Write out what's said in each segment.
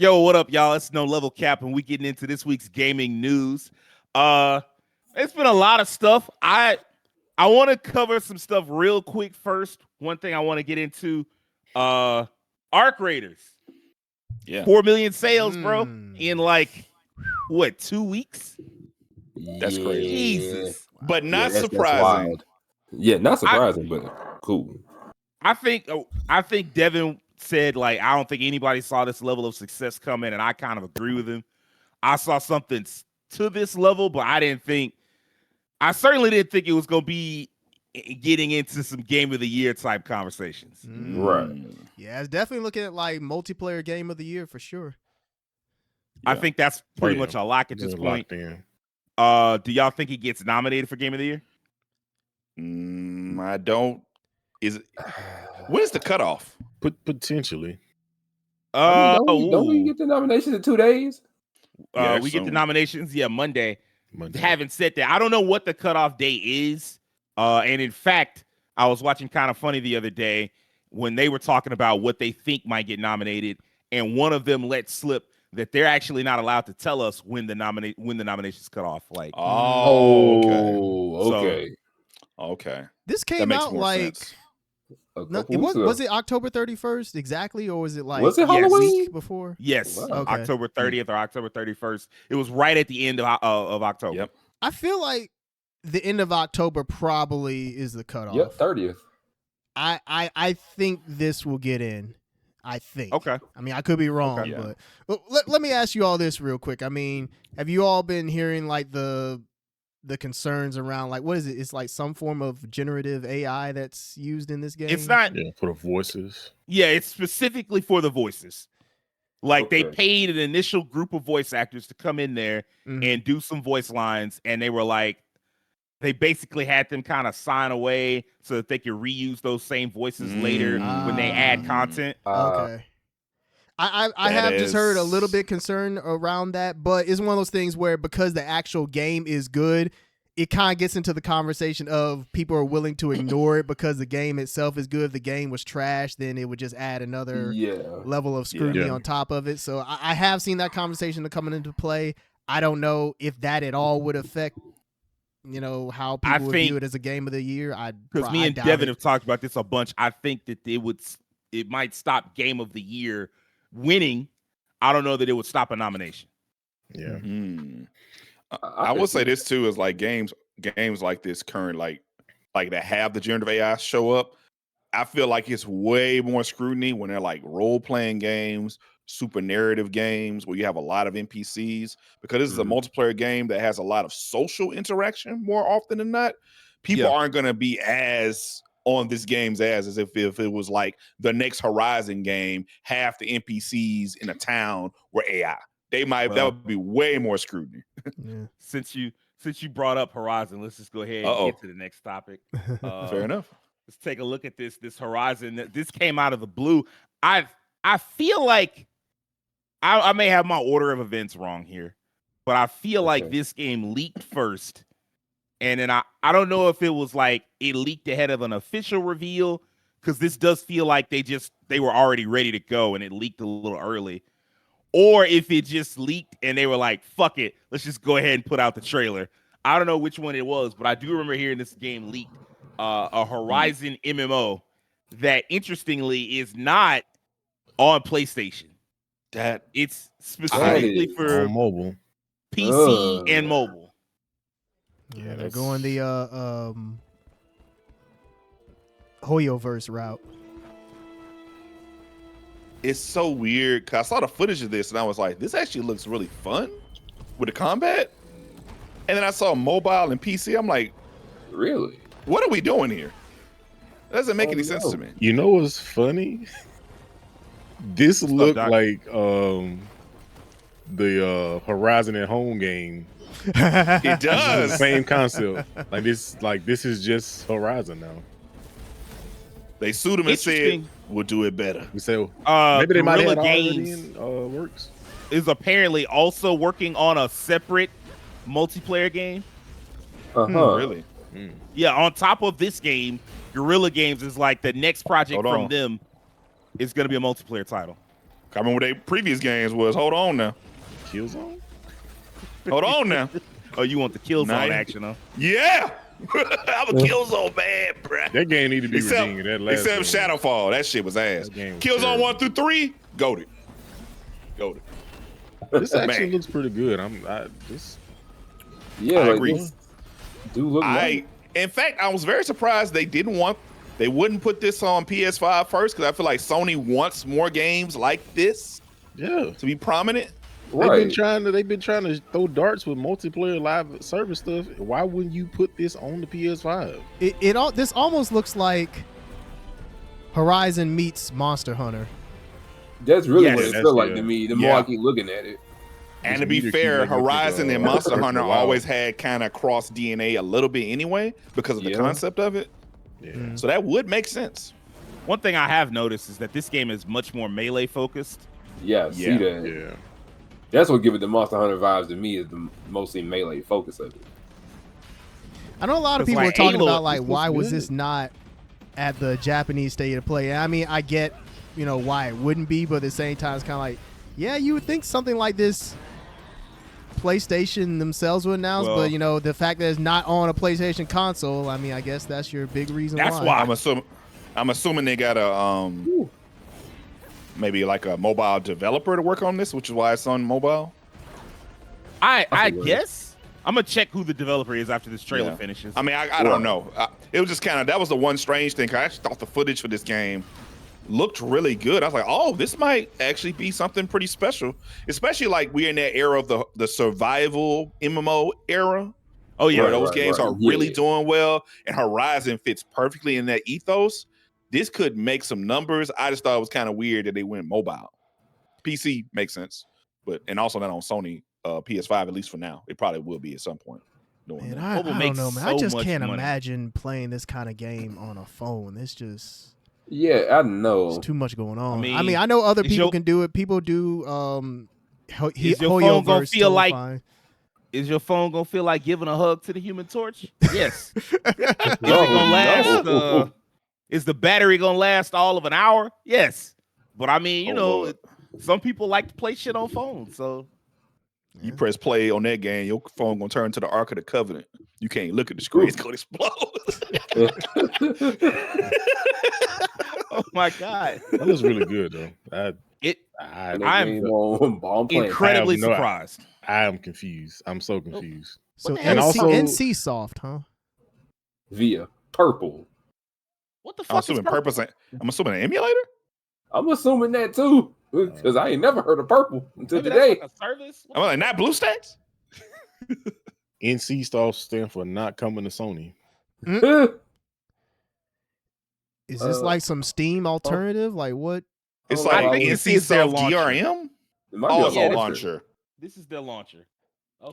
Yo, what up, y'all? It's No Level Cap, and we getting into this week's gaming news. It's been a lot of stuff. I want to cover some stuff real quick first. One thing I want to get into, Arc Raiders. Yeah. 4 million sales, bro, in like, what, 2 weeks? That's crazy. Jesus. But not that's surprising. wild. Yeah, not surprising, but cool. I think Devin said, like, I don't think anybody saw this level of success coming, and I kind of agree with him. I saw something to this level, but I certainly didn't think it was going to be getting into some game of the year type conversations. Right. Yeah, it's definitely looking at like multiplayer game of the year for sure. I think that's pretty much a lock at this point. Do y'all think he gets nominated for game of the year? I don't. When is the cutoff? Potentially. Don't we get the nominations in 2 days? We get the nominations, Monday. Having said that, I don't know what the cutoff date is. And in fact, I was watching Kind of Funny the other day when they were talking about what they think might get nominated, and one of them let slip that they're actually not allowed to tell us when the nominations cut off. Like, Okay. This came out like sense. Was it October 31st exactly, or was it like was it a Halloween week before? Yes, Okay. October 30th or October 31st. It was right at the end of October. Yep. I feel like the end of October probably is the cutoff. Yep, 30th. I think this will get in. I think. Okay. I mean, I could be wrong, but let me ask you all this real quick. I mean, have you all been hearing like the concerns around like what is it? It's like some form of generative AI that's used in this game. It's not for the voices. Yeah, it's specifically for the voices. Like they paid an initial group of voice actors to come in there and do some voice lines, and they were like, they basically had them kind of sign away so that they could reuse those same voices later when they add content. Okay. I have just heard a little bit concerned around that, but it's one of those things where because the actual game is good, it kind of gets into the conversation of people are willing to ignore it because the game itself is good. If the game was trash, then it would just add another level of scrutiny on top of it. So I have seen that conversation coming into play. I don't know if that at all would affect how people would view it as a game of the year. Because me and Devin have talked about this a bunch. I think that it might stop game of the year winning. I don't know that it would stop a nomination. Yeah. I will say this too is like games like this current like that have the generative AI show up. I feel like it's way more scrutiny when they're like role-playing games, super narrative games where you have a lot of NPCs, because this is a multiplayer game that has a lot of social interaction more often than not. People aren't going to be as on this game's ass as if it was like the next Horizon game, half the NPCs in a town were AI. That would be way more scrutiny. Since you brought up Horizon, let's just go ahead and get to the next topic. Fair enough. Let's take a look at this Horizon. This came out of the blue. I feel like I may have my order of events wrong here, but I feel like this game leaked first. And then I don't know if it was like it leaked ahead of an official reveal, because this does feel like they were already ready to go and it leaked a little early. Or if it just leaked and they were like, fuck it, let's just go ahead and put out the trailer. I don't know which one it was, but I do remember hearing this game leaked, a Horizon MMO that interestingly is not on PlayStation. That it's specifically for mobile, PC and mobile. Yeah, they're going the Hoyoverse route. It's so weird because I saw the footage of this and I was like, this actually looks really fun with the combat. And then I saw mobile and PC. I'm like, really? What are we doing here? That doesn't make any sense to me. You know what's funny? This looked like the Horizon at Home game. It does. Same concept. This is just Horizon now. They sued him and said, we'll do it better. We say maybe they might have already Games in works. Is apparently also working on a separate multiplayer game. Really? Yeah, on top of this game, Guerrilla Games is like the next project from them is going to be a multiplayer title. I remember what their previous games was. Hold on now. Killzone? Hold on now. Oh, you want the Killzone action, huh? Yeah. I'm a Killzone man, bruh. That game need to be redeemed. That last except game. Shadowfall. That shit was ass. Killzone 1 through 3, goated. This actually looks pretty good. I agree. Do look nice. In fact, I was very surprised they wouldn't put this on PS5 first, because I feel like Sony wants more games like this. Yeah. To be prominent. Right. They've been trying to throw darts with multiplayer live service stuff. Why wouldn't you put this on the PS5? This almost looks like Horizon meets Monster Hunter. That's really what it feels like to me. The more I keep looking at it. And to be fair, Horizon and Monster Hunter always had kind of cross DNA a little bit anyway, because of the concept of it. Yeah. So that would make sense. One thing I have noticed is that this game is much more melee focused. Yeah, see that. Yeah. That's what gives it the Monster Hunter vibes to me, is the mostly melee focus of it. I know a lot of people were talking about like, why was this not at the Japanese State of Play? I mean, I get, why it wouldn't be, but at the same time, it's kind of like, yeah, you would think something like this PlayStation themselves would announce, but the fact that it's not on a PlayStation console, I mean, I guess that's your big reason. That's why I'm assuming they got a maybe like a mobile developer to work on this, which is why it's on mobile. I guess I'm gonna check who the developer is after this trailer finishes. I mean, I don't know. It was just kind of, that was the one strange thing. I actually thought the footage for this game looked really good. I was like, oh, this might actually be something pretty special, especially like we're in that era of the survival MMO era. Oh yeah, where those games are really doing well, and Horizon fits perfectly in that ethos. This could make some numbers. I just thought it was kind of weird that they went mobile. PC makes sense, and also not on Sony PS5, at least for now. It probably will be at some point. Man, I don't know, man. I just can't imagine playing this kind of game on a phone. It's just... Yeah, I know. There's too much going on. I mean, I know other people can do it. People do. Is your phone gonna feel like? Is your phone gonna feel like giving a hug to the Human Torch? Yes. Is it gonna last? Is the battery gonna last all of an hour? Yes. But I mean, some people like to play shit on phones. So you press play on that game, your phone gonna turn to the Ark of the Covenant. You can't look at the screen; it's gonna explode. Oh my god, that was really good though. I'm incredibly surprised. I am confused. I'm so confused. So NC Soft, huh? Via Purple. What the fuck? I'm assuming an emulator. I'm assuming that too, because I ain't never heard of Purple until today. Like a service? I'm like, not BlueStacks. NC Soft stand for not coming to Sony. Is this like some Steam alternative? Like what? It's like NC Soft DRM. Oh, it's a launcher. This is their launcher.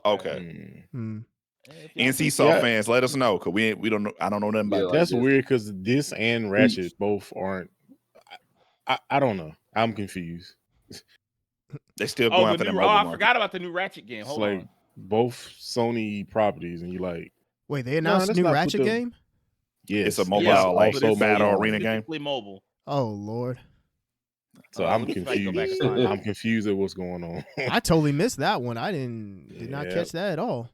Okay. NC Soft fans, let us know, because we don't know. I don't know nothing about that. That's weird, because this and Ratchet both aren't. I don't know. I'm confused. They still going after them. I forgot about the new Ratchet game. Hold on. Both Sony properties, and you like. Wait, they announced a new Ratchet game? Yeah, it's a mobile, also battle arena game. Mobile. Oh Lord. So I'm confused. I'm confused at what's going on. I totally missed that one. I did not catch that at all.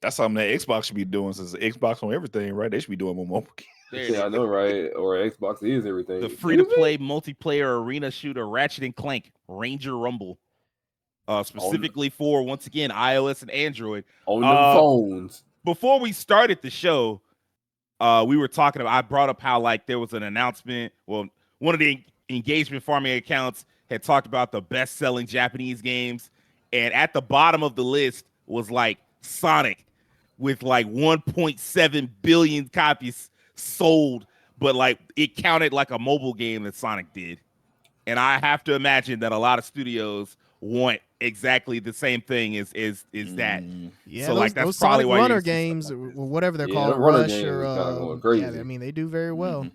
That's something that Xbox should be doing, since Xbox on everything, right? They should be doing more mobile games. Yeah, I know, right? Or Xbox is everything. The free-to-play multiplayer arena shooter Ratchet and Clank Ranger Rumble, specifically for, once again, iOS and Android on the phones. Before we started the show, we were talking about. I brought up how like there was an announcement. Well, one of the engagement farming accounts had talked about the best-selling Japanese games, and at the bottom of the list was like Sonic, with like 1.7 billion copies sold, but like it counted like a mobile game that Sonic did. And I have to imagine that a lot of studios want exactly the same thing as that. Yeah, so like that's probably Sonic Runner games or whatever they're called, Rush or I mean they do very well.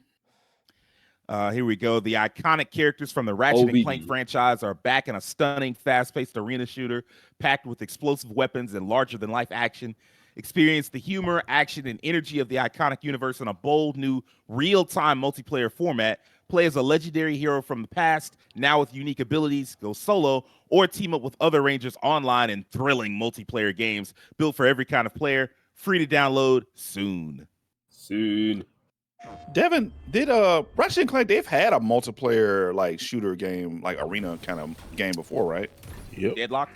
Here we go. The iconic characters from the Ratchet and Clank franchise are back in a stunning, fast-paced arena shooter packed with explosive weapons and larger-than-life action. Experience the humor, action, and energy of the iconic universe in a bold new real-time multiplayer format play as a legendary hero from the past, now with unique abilities, go solo, or team up with other Rangers online in thrilling multiplayer games built for every kind of player. Free to download soon. Devin, did Ratchet and Clank, they've had a multiplayer like shooter game, like arena kind of game before, right? Yep. Deadlocked?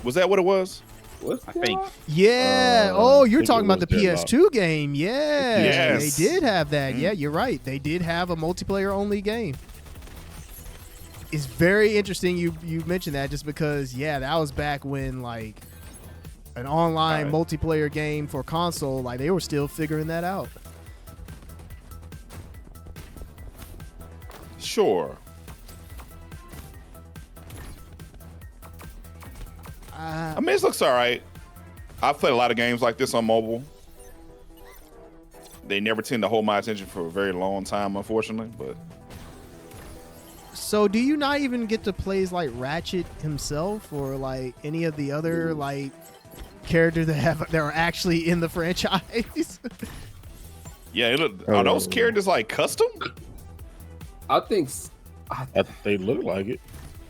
Was that what it was? I think. Yeah. You're talking about the PS2 game. Yeah. Yes. They did have that. Yeah, you're right. They did have a multiplayer only game. It's very interesting you mentioned that just because, that was back when like an online multiplayer game for console, like they were still figuring that out. Sure. I mean, it looks all right. I've played a lot of games like this on mobile. They never tend to hold my attention for a very long time, unfortunately. But so, do you not even get to play as like Ratchet himself, or like any of the other like characters that are actually in the franchise? Yeah, are those characters like custom? I think they look like it.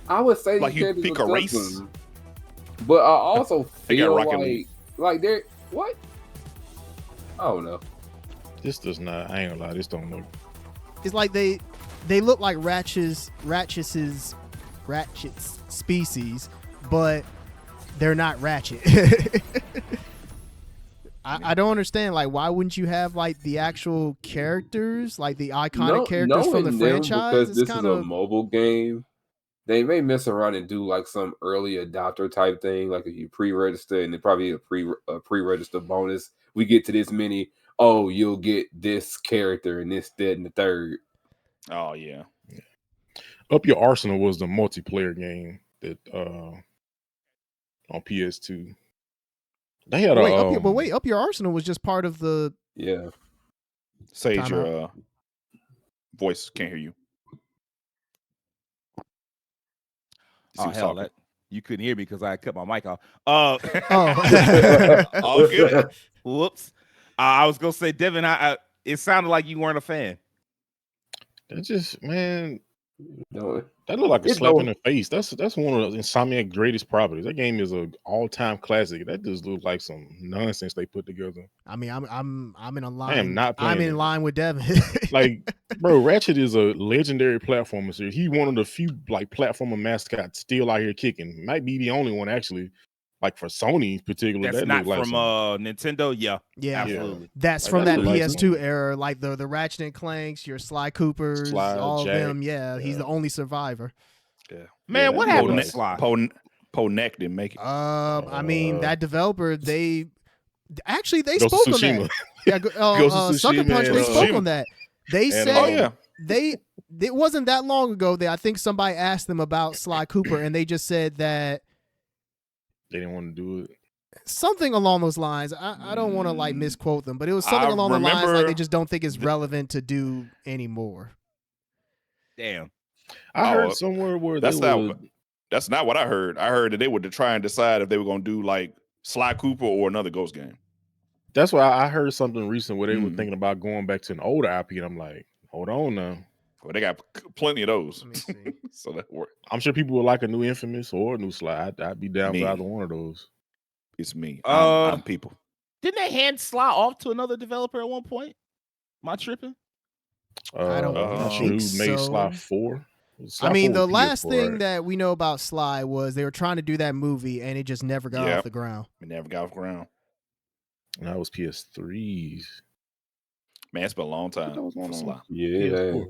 I would say like you pick a race. Custom, but I also feel like they're what? I don't know. This does not. I ain't gonna lie. This don't look. It's like they look like Ratchet's species, but they're not Ratchet. I don't understand. Like, why wouldn't you have like the actual characters, like the iconic characters from the franchise? Because this is a mobile game. They may mess around and do like some early adopter type thing, like if you pre-register and then probably a pre-register bonus. We get to this many. Oh, you'll get this character and this, that, and the third. Oh yeah. Up Your Arsenal was the multiplayer game that on PS2. They had Up Your Arsenal was just part of the Sage, your voice can't hear you. Oh hell, you couldn't hear me because I cut my mic off. All good. Whoops. I was gonna say, Devin, it sounded like you weren't a fan. That just, man, that looked like a slap in the face. That's one of the Insomniac's greatest properties. That game is an all-time classic. That just looks like some nonsense they put together. I mean, I'm in a line. I am not playing. I'm in line with Devin. Like, bro, Ratchet is a legendary platformer series. He's one of the few like platformer mascots still out here kicking. Might be the only one actually. Like for Sony, particularly, that's not from Nintendo. Yeah, absolutely. That's from that PS2 era, like the Ratchet and Clanks, your Sly Coopers, all Jack. of them. Yeah, he's the only survivor. Yeah, man, what happened to Sly? Poe Neck didn't make it. I mean, that developer, they spoke on that. Sucker Punch, they spoke on that. They said it wasn't that long ago that I think somebody asked them about Sly Cooper, and they just said that they didn't want to do it. Something along those lines. I don't want to like misquote them, but it was something along the lines like they just don't think it's relevant to do anymore. Damn. I heard somewhere where that's not what I heard. I heard that they would try and decide if they were going to do like Sly Cooper or another Ghost game. That's why I heard something recent where they were thinking about going back to an older IP, and I'm like, hold on now. Well, they got plenty of those. Let me see. So that worked. I'm sure people would like a new Infamous or a new Sly. I'd be down for either one of those. It's me. I'm people. Didn't they hand Sly off to another developer at one point? Am I tripping? I don't think who made Sly 4? I mean, the last thing that we know about Sly was they were trying to do that movie, and it just never got off the ground. It never got off the ground. And that was PS3s. Man, it's been a long time for Sly. Yeah.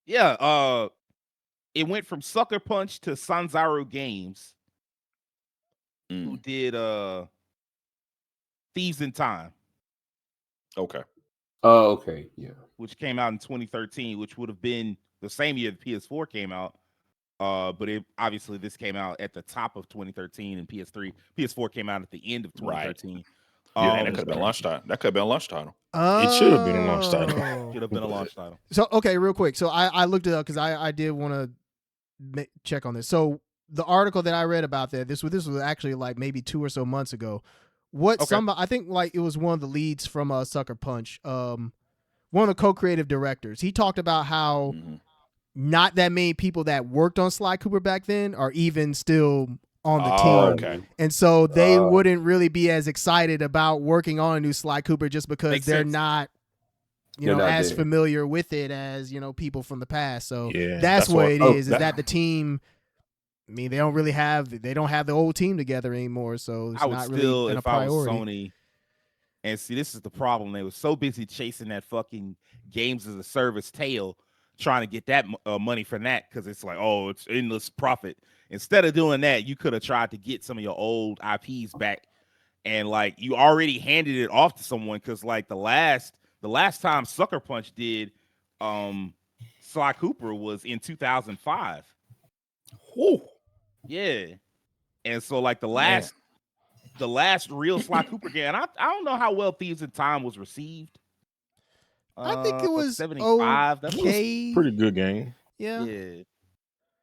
Yeah, it went from Sucker Punch to Sanzaru Games, who did Thieves in Time. Okay. Oh, okay. Yeah. Which came out in 2013, which would have been the same year the PS4 came out. But obviously this came out at the top of 2013, and PS4 came out at the end of 2013. Yeah, that could have been a launch title. That could have been a launch title. It should have been a launch title. Should have been a launch title. So, okay, real quick. So I looked it up because I did want to check on this. So the article that I read about that, this was actually like maybe 2 or so months ago. I think like it was one of the leads from Sucker Punch. One one of the co-creative directors. He talked about how not that many people that worked on Sly Cooper back then are even still on the team. Okay. And so they wouldn't really be as excited about working on a new Sly Cooper just because they're not, as familiar with it as, people from the past. So that's what it is that the team, I mean, they don't have the old team together anymore. So it's not really a priority. I was Sony, and see, this is the problem. They were so busy chasing that fucking games as a service tail, trying to get that money from that, because it's like, oh, it's endless profit. Instead of doing that, you could have tried to get some of your old IPs back, and like you already handed it off to someone, because like the last time Sucker Punch did Sly Cooper was in 2005. Whew. Yeah, and so like the last real Sly Cooper game, and I don't know how well Thieves in Time was received. I think it was 75. That was pretty good game. Yeah.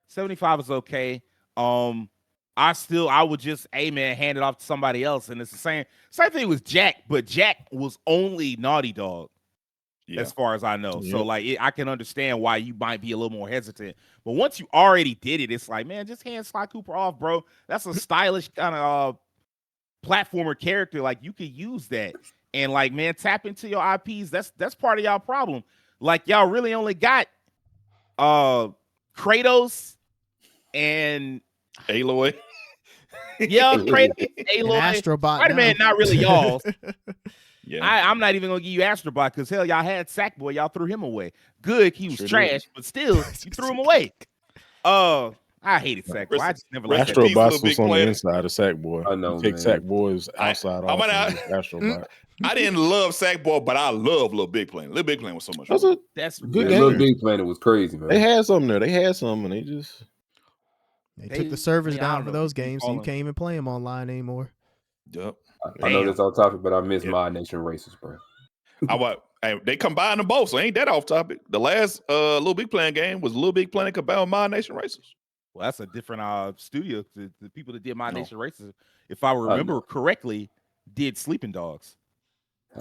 75 is okay. I would just, hand it off to somebody else, and it's the same thing with Jack, but Jack was only Naughty Dog. Yeah. As far as I know. Yep. So like I can understand why you might be a little more hesitant. But once you already did it, it's like, man, just hand Sly Cooper off, bro. That's a stylish kind of platformer character. Like you could use that. And like, man, tap into your IPs. That's part of y'all problem. Like y'all really only got Kratos and Aloy. Yeah, Kratos, Aloy, Astrobot. Spider-Man, not really y'all. Yeah, I'm not even gonna give you Astrobot, because hell, y'all had Sackboy, y'all threw him away. Good, he was trash, but still, you threw him away. I hated Sackboy. I just never liked Astrobot was on the inside of Sackboy. I know. You take Sackboy's outside off Astrobot. I didn't love Sackboy, but I love Little Big Planet. Little Big Planet was so much fun. That's good. Little Big Planet was crazy, man. They had something there. They had something, and they took the servers down for those games, so you can't even play them online anymore. Yep. I know this off topic, but I miss Mod Nation Races, bro. They combined them both, so ain't that off topic. The last Little Big Planet game was Little Big Planet combined with Mod Nation Races. Well, that's a different studio. The people that did Mod Nation Races, if I remember correctly, did Sleeping Dogs.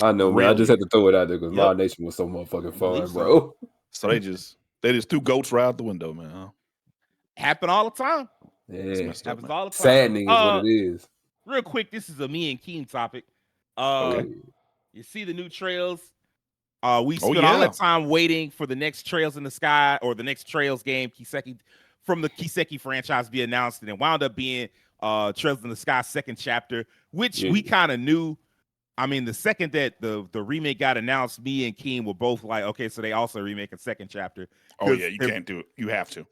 I know, man. I just had to throw it out there because Mod Nation was so motherfucking fun, bro. So they just threw goats right out the window, man. Huh? Happen all the time. Yeah, happens all the time. Saddening is what it is. Real quick, this is a me and Keen topic. You see the new trails. We spent all that time waiting for the next Trails in the Sky or the next Trails game, Kiseki, from the Kiseki franchise be announced, and it wound up being Trails in the Sky second chapter, which we kind of knew. I mean, the second that the remake got announced, me and Keen were both like, okay, so they also remake a second chapter. Oh yeah, you can't do it. You have to.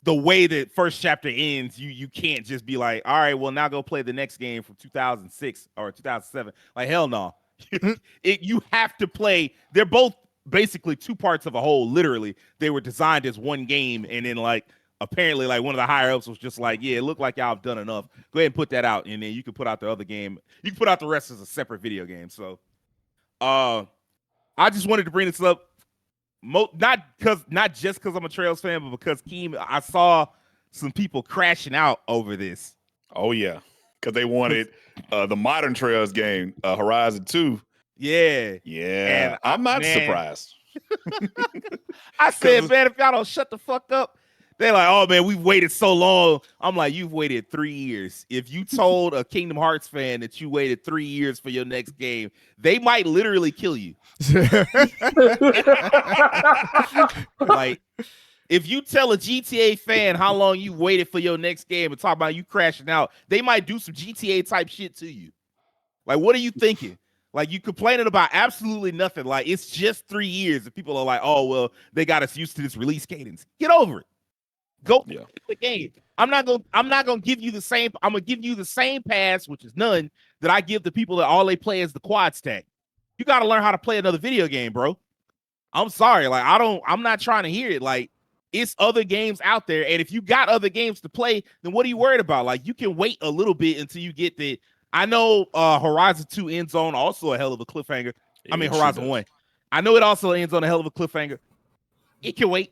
The way that first chapter ends, you can't just be like, all right, well, now go play the next game from 2006 or 2007. Like, hell no. You have to play. They're both basically two parts of a whole. Literally, they were designed as one game, and then like apparently like one of the higher ups was just like, yeah, it looked like y'all have done enough. Go ahead and put that out, and then you can put out the other game. You can put out the rest as a separate video game. So, I just wanted to bring this up. Not just because I'm a Trails fan, but because I saw some people crashing out over this. Oh yeah, because they wanted the modern Trails game, Horizon 2. Yeah. And I'm not surprised. I said, man, if y'all don't shut the fuck up, they're like, oh man, we've waited so long. I'm like, you've waited 3 years. If you told a Kingdom Hearts fan that you waited 3 years for your next game, they might literally kill you. Like, if you tell a GTA fan how long you waited for your next game and talk about you crashing out, they might do some GTA type shit to you. Like, what are you thinking? Like, you complaining about absolutely nothing. Like, it's just 3 years, and people are like, oh well, they got us used to this release cadence. Get over it. Go play the game. I'm not gonna give you the same. I'm gonna give you the same pass, which is none, that I give the people that all they play is the quad stack. You got to learn how to play another video game, bro. I'm sorry, like I'm not trying to hear it. Like, it's other games out there, and if you got other games to play, then what are you worried about? Like, you can wait a little bit until you get the. I know Horizon 2 ends on also a hell of a cliffhanger. Yeah, I mean Horizon 1. I know it also ends on a hell of a cliffhanger. It can wait.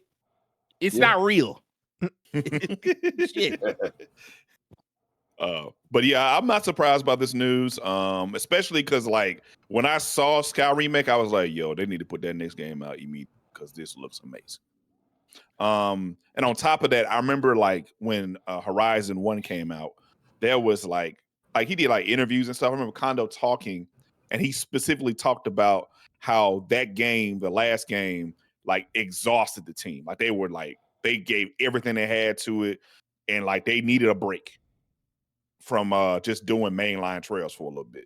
It's not real. Shit. But yeah, I'm not surprised by this news, especially because like when I saw Sky Remake, I was like, yo, they need to put that next game out immediately because this looks amazing. And on top of that, I remember like when Horizon 1 came out, there was like he did like interviews and stuff. I remember Kondo talking, and he specifically talked about how that game, the last game, like exhausted the team. Like they gave everything they had to it, and like they needed a break from just doing mainline trails for a little bit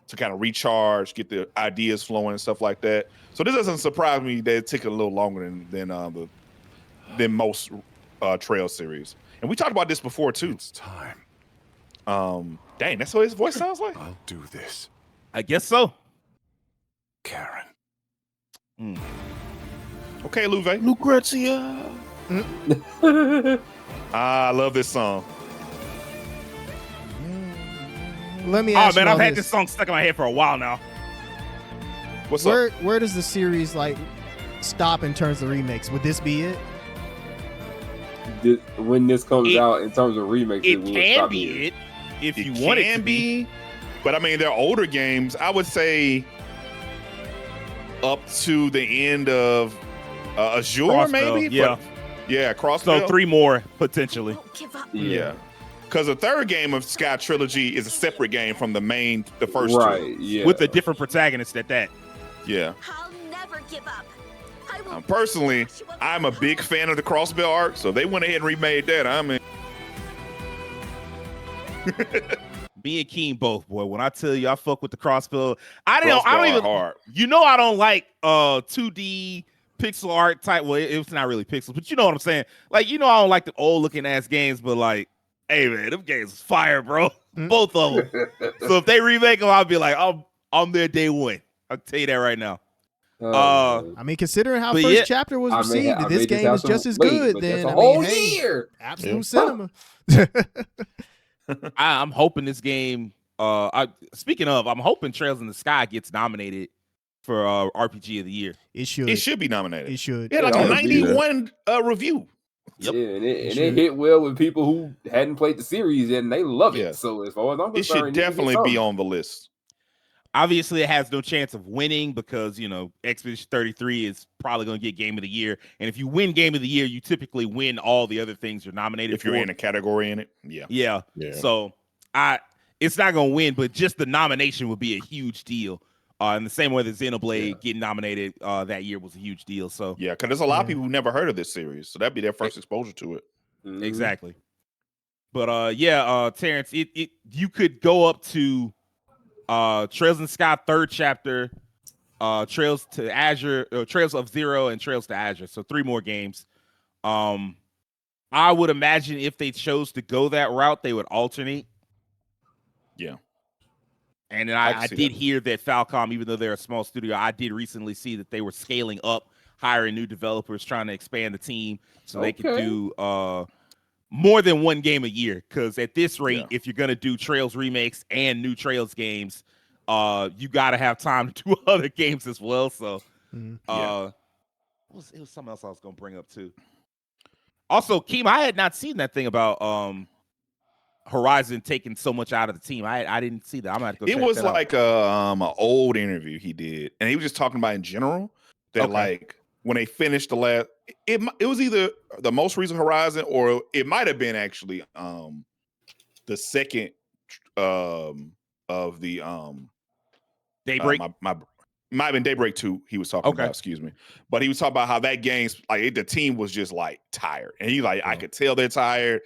to kind of recharge, get the ideas flowing and stuff like that. So this doesn't surprise me that it took a little longer than most trail series. And we talked about this before too. It's time. Dang, that's what his voice sounds like? I'll do this. I guess so. Karen. Okay, Louve. Lucrezia. I love this song. Let me ask man, you I've had this this song stuck in my head for a while now. What's up? Where does the series like stop in terms of remakes? Would this be it? When this comes out in terms of remakes, It can be it if you want it to be. But I mean, they're older games. I would say up to the end of Azure, Crossbell, maybe. yeah, yeah, Crossbell. So 3 more potentially. Yeah. Because the third game of Sky Trilogy is a separate game from the first right, two. yeah. With a different protagonist at that. Yeah. I'll never give up. Personally, I'm a big fan of the Crossbell arc, so they went ahead and remade that. I mean, Me and Keen both, boy. When I tell you I fuck with the Crossbell, I Crossbell don't even hard. You know I don't like 2D pixel art type. Well, it's not really pixels, but you know what I'm saying. Like, you know, I don't like the old looking ass games, but like, hey man, them games is fire, bro. Both of them. So if they remake them, I'll be like, I'm there day one. I'll tell you that right now. I mean, considering how first chapter was received, if this game is just as good, then a whole year. Absolute cinema. I'm hoping this game. Speaking of, I'm hoping Trails in the Sky gets nominated for RPG of the Year. It should. It should be nominated. It should. Yeah, like a 91 review. Yep. Yeah, and it hit well with people who hadn't played the series and they love it. So as far as I'm concerned, it should definitely be on the list. Obviously, it has no chance of winning because, you know, Expedition 33 is probably going to get Game of the Year. And if you win Game of the Year, you typically win all the other things you're nominated for. If you're in a category in it, yeah. So it's not going to win, but just the nomination would be a huge deal. In the same way that Xenoblade getting nominated that year was a huge deal. So yeah, because there's a lot of people who never heard of this series, so that'd be their first exposure to it. Exactly. But Terrence, you could go up to Trails in the Sky third chapter, Trails to Azure, Trails of Zero, and Trails to Azure. So 3 more games. I would imagine if they chose to go that route, they would alternate. Yeah. And then I did hear that Falcom, even though they're a small studio, I did recently see that they were scaling up, hiring new developers, trying to expand the team so they could do more than 1 game a year. Because at this rate, if you're going to do Trails remakes and new Trails games, you got to have time to do other games as well. So it was something else I was going to bring up too. Also, Keem, I had not seen that thing about Horizon taking so much out of the team. I didn't see that. I'm gonna have to go check it was that like an old interview he did, and he was just talking about in general that like when they finished the last, it was either the most recent Horizon or it might have been actually the second of the Daybreak. Might have been Daybreak 2 he was talking about, excuse me. But he was talking about how that game's like the team was just like tired. And he's like, I could tell they're tired.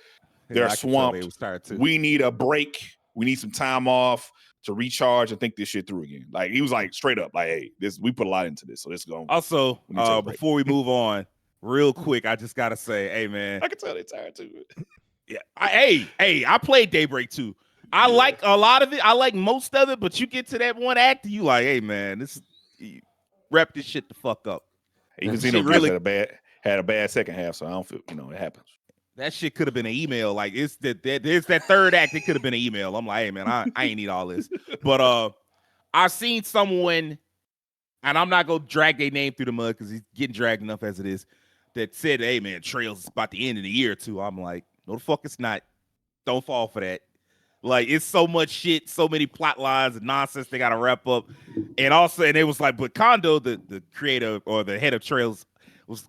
They're swamped. We need a break. We need some time off to recharge and think this shit through again. Like he was like straight up, like, hey, we put a lot into this. So let's go. Also, before we move on, real quick, I just gotta say, hey man. I can tell they're tired too. Yeah. I played Daybreak 2. I like a lot of it. I like most of it, but you get to that one act, you like, hey man, wrap this shit the fuck up. Even Xenoblade had a bad second half, so I don't feel, it happens. That shit could have been an email. Like there's that third act. It could have been an email. I'm like, hey man, I ain't need all this. But I've seen someone, and I'm not gonna drag their name through the mud because he's getting dragged enough as it is. That said, hey man, Trails is about the end of the year too. I'm like, no the fuck it's not. Don't fall for that. Like it's so much shit, so many plot lines and nonsense they got to wrap up. And it was like, but Kondo, the creator or the head of Trails,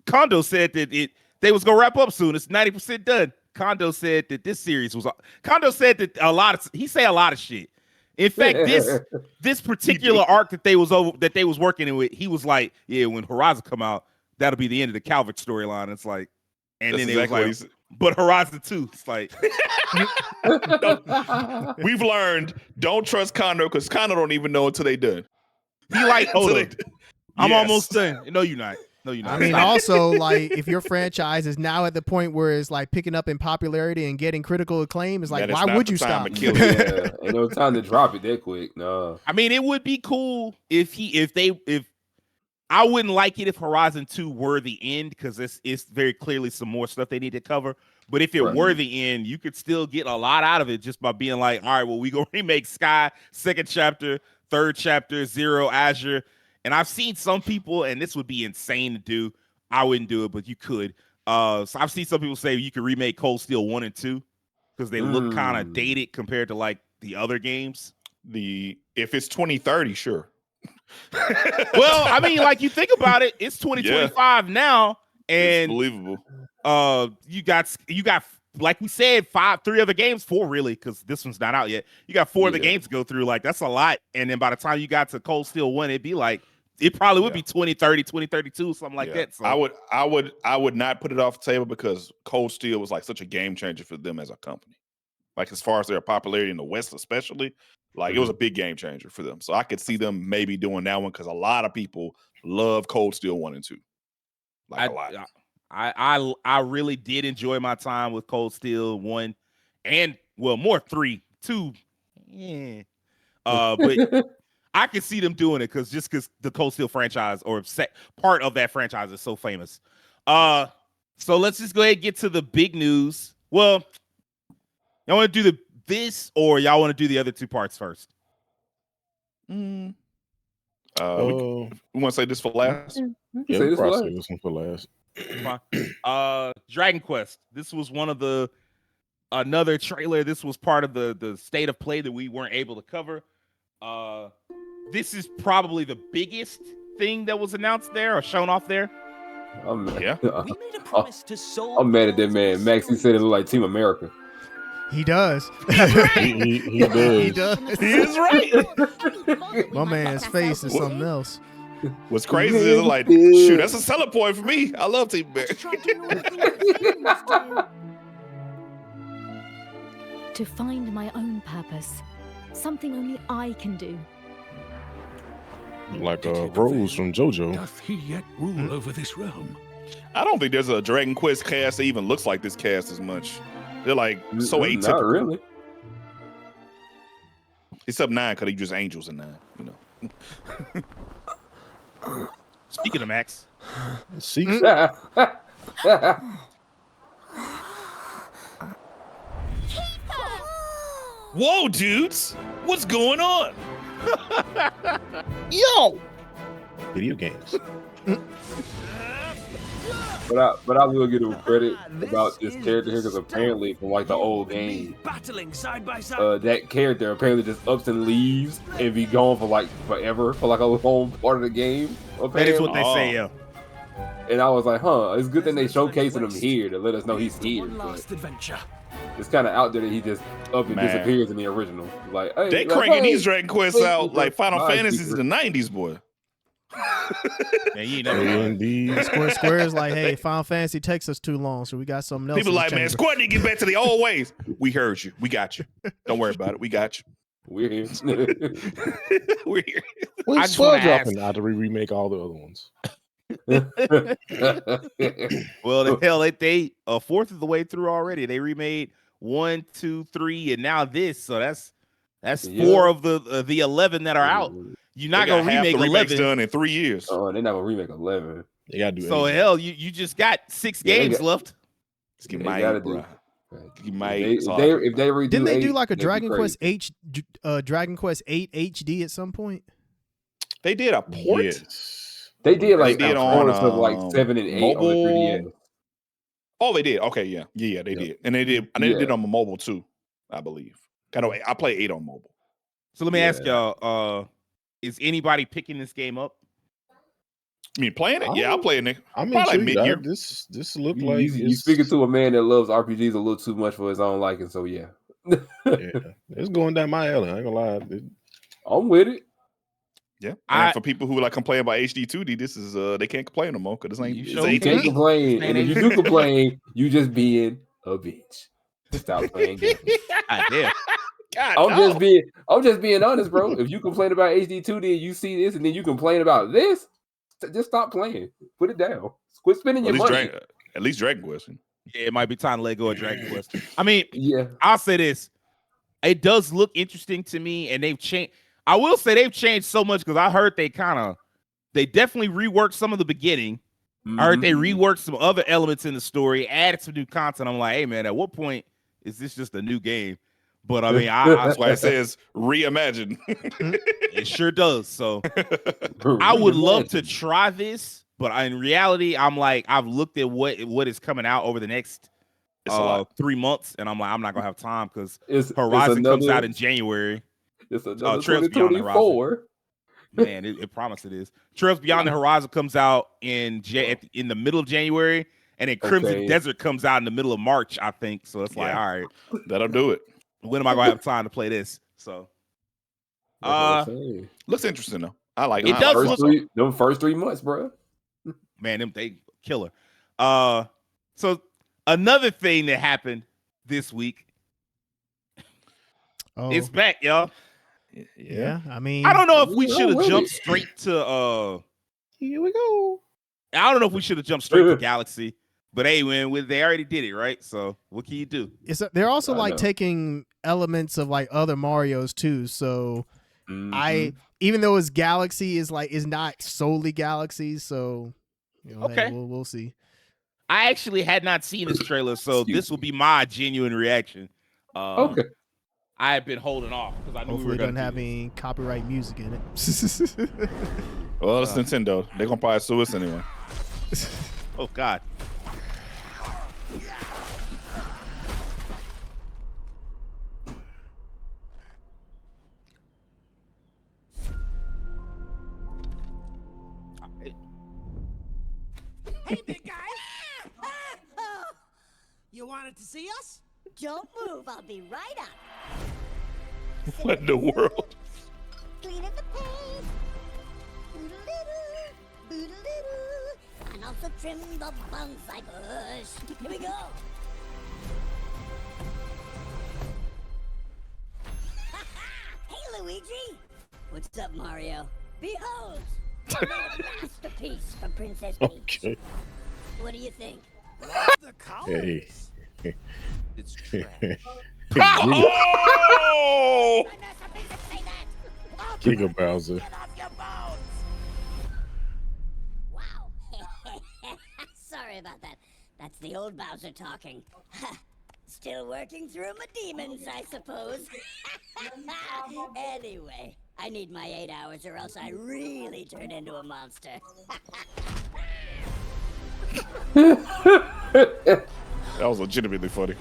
Kondo said that they was gonna wrap up soon. It's 90% done. Kondo said that this series was. Kondo said that a lot of shit. In fact, this particular arc that they was working with, he was like, yeah, when Horizon come out, that'll be the end of the Calvert storyline. It's like, and That's then exactly it was like, but Horizon 2, it's like, we've learned don't trust Kondo because Kondo don't even know until they done. He like, hold on, I'm almost done. No, you're not. No, you're not. I mean, also, like, if your franchise is now at the point where it's like picking up in popularity and getting critical acclaim, it's like, why would you stop? Ain't no time to drop it that quick. No. I mean, it would be cool if I wouldn't like it if Horizon 2 were the end because it's very clearly some more stuff they need to cover. But if it were the end, you could still get a lot out of it just by being like, all right, well, we go remake Sky, second chapter, third chapter, Zero, Azure. And I've seen some people, and this would be insane to do. I wouldn't do it, but you could. So I've seen some people say you could remake Cold Steel 1 and 2 because they look kind of dated compared to like the other games. If it's 2030, sure. Well, I mean, like you think about it, it's 2025 now, and it's believable. You got like we said, 3 other games, 4 really, because this one's not out yet. You got 4 of the games to go through. Like that's a lot. And then by the time you got to Cold Steel 1, it'd be like it probably would be 2030, 2032, something like that. So I would not put it off the table because Cold Steel was like such a game changer for them as a company. Like as far as their popularity in the West, especially, like it was a big game changer for them. So I could see them maybe doing that one because a lot of people love Cold Steel 1 and 2. Like a lot. I really did enjoy my time with Cold Steel 1 and more 3, 2. Yeah. But I could see them doing it because the Cold Steel franchise or part of that franchise is so famous. So let's just go ahead and get to the big news. Well, y'all want to do this or y'all want to do the other 2 parts first? We want to say this for last. Yeah, we'll probably say this one for last. Dragon Quest. This was one of another trailer. This was part of the state of play that we weren't able to cover. This is probably the biggest thing that was announced there or shown off there. I'm mad at that man. Max, he said it looked like Team America. He does. he does. He does. He is right. My man's face is something else. What's crazy is like, shoot, that's a selling point for me. I love Team America. To find my own purpose, something only I can do. Like Rose from JoJo. Doth he yet rule over this realm? I don't think there's a Dragon Quest cast that even looks like this cast as much. They're like so atypical. Not really. Except 9 because they just angels in 9, you know. Speaking of Max, whoa, dudes, what's going on? yo, video games. But I will give him credit about this character here because apparently from like the old game, battling side by side. That character apparently just ups and leaves and be gone for like forever for like a whole part of the game. That is what they say, yeah. And I was like, it's good that they showcasing him here to let us know he's here. Last adventure. It's kind of out there that he just up and disappears in the original. Like hey, they cranking these Dragon Quests out like Final Fantasies in the 90s, boy. Man, you know, Square is like, hey, Final Fantasy takes us too long, so we got something else. People like, man, Square need to get back to the old ways. We heard you. We got you. Don't worry about it. We got you. We're here. We're here. I just want to dropping out to remake all the other ones. Well, the hell, they a fourth of the way through already. They remade 1, 2, 3, and now this. So that's 4 of the 11 that are out. You're not gonna remake 11 done in 3 years. Oh, they're not gonna remake 11. They gotta do. So 8. hell, you just got 6 games left. Let's get my bro. If they redo, didn't they do like a Dragon Quest 8 HD at some point? They did a port. Yes. They did like they did on like 7 and 8 mobile. on the 3DS. Oh, they did. Okay, yeah, they did, and they did. And they did on the mobile too, I believe. I play 8 on mobile. So let me ask y'all: is anybody picking this game up? I mean, playing it? Yeah, I'll play it. I'm probably intrigued. mid-year. This look You, like you speaking to a man that loves RPGs a little too much for his own liking. So yeah, it's going down my alley. I ain't gonna lie. I'm with it. Yeah, and for people who like complain about HD 2D, this is they can't complain no more because this ain't. You can't complain, and if you do complain, you just being a bitch. Stop playing games. Damn. I'm just being honest, bro. If you complain about HD 2D, you see this, and then you complain about this, just stop playing. Put it down. Quit spending your money. At least Dragon Quest. Yeah, it might be time to let go of Dragon Quest. I mean, yeah, I'll say this: it does look interesting to me, and they've changed. I will say they've changed so much because I heard they definitely reworked some of the beginning. I heard they reworked some other elements in the story, added some new content. I'm like, hey man, at what point is this just a new game? But I mean, that's why it says reimagined. It sure does. So I would love to try this, but in reality, I'm like, I've looked at what is coming out over the next 3 months, and I'm like, I'm not gonna have time because Horizon comes out in January. It's another 2024. Man, it promised it is. Trails Beyond the Horizon comes out in the middle of January, and then Crimson Desert comes out in the middle of March, I think. So it's like, all right, that'll do it. When am I gonna have time to play this? So, looks interesting though. I like it. Does look them first 3 months, bro. Man, they killer. So another thing that happened this week, it's back, y'all. Yeah, I mean, I don't know if we should have jumped straight to here we go. I don't know if we should have jumped straight to Galaxy, but hey, man, they already did it, right? So what can you do? They're also like taking elements of like other Marios too. So even though it's Galaxy, is not solely Galaxy. So okay, hey, we'll see. I actually had not seen this trailer, so this will be my genuine reaction. Okay. I had been holding off because I knew hopefully we were going to have any copyright music in it. Well, it's Nintendo. They're going to probably sue us anyway. Oh, God. Hey, big guy. You wanted to see us? Don't move. I'll be right up. What in the world? Clean up the paint. Boodle-doo, boodle-doo. And also trim the bonsai bush. Here we go. Hey, Luigi. What's up, Mario? Behold, a masterpiece for Princess Peach. Okay. What do you think? The colors. Hey. It's trash. Oh! King of Bowser. Wow. Sorry about that. That's the old Bowser talking. Still working through my demons, I suppose. Anyway, I need my 8 hours or else I really turn into a monster. That was legitimately funny.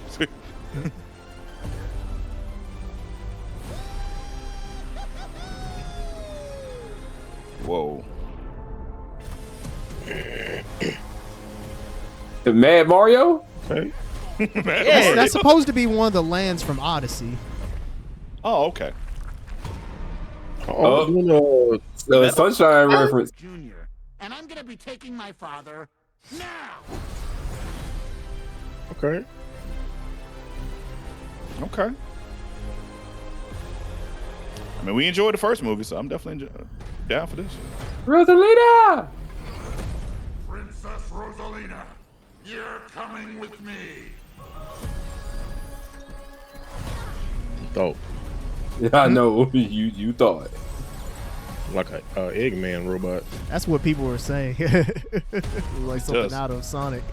Whoa. The Mad Mario? Okay. That's supposed to be one of the lands from Odyssey. Oh, okay. Sunshine reference. Junior, and I'm gonna be taking my father now. Okay. Okay. I mean, we enjoyed the first movie, so I'm definitely down for this. Rosalina! Princess Rosalina, you're coming with me. Dope. Yeah, I know. You thought. Like a Eggman robot. That's what people were saying. Like something out of Sonic.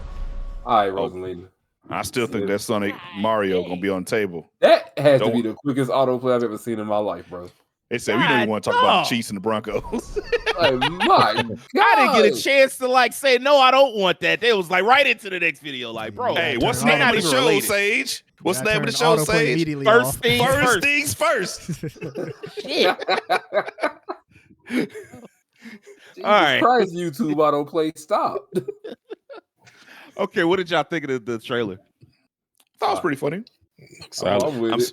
All right, Rosalina. I still think that Sonic Mario gonna be on the table. That has to be the quickest autoplay I've ever seen in my life, bro. They said we don't even want to talk about the Chiefs and the Broncos. Like, my God. I didn't get a chance to say no, I don't want that. They was like right into the next video, like, bro. Hey, what's what's the name of the show, Sage? What's the name of the Turn show, autoplay Sage? immediately First off. things First first. things first. Shit. Jesus All right. Christ, YouTube autoplay, stop. Okay, what did y'all think of the trailer? That was pretty funny. I'm with it.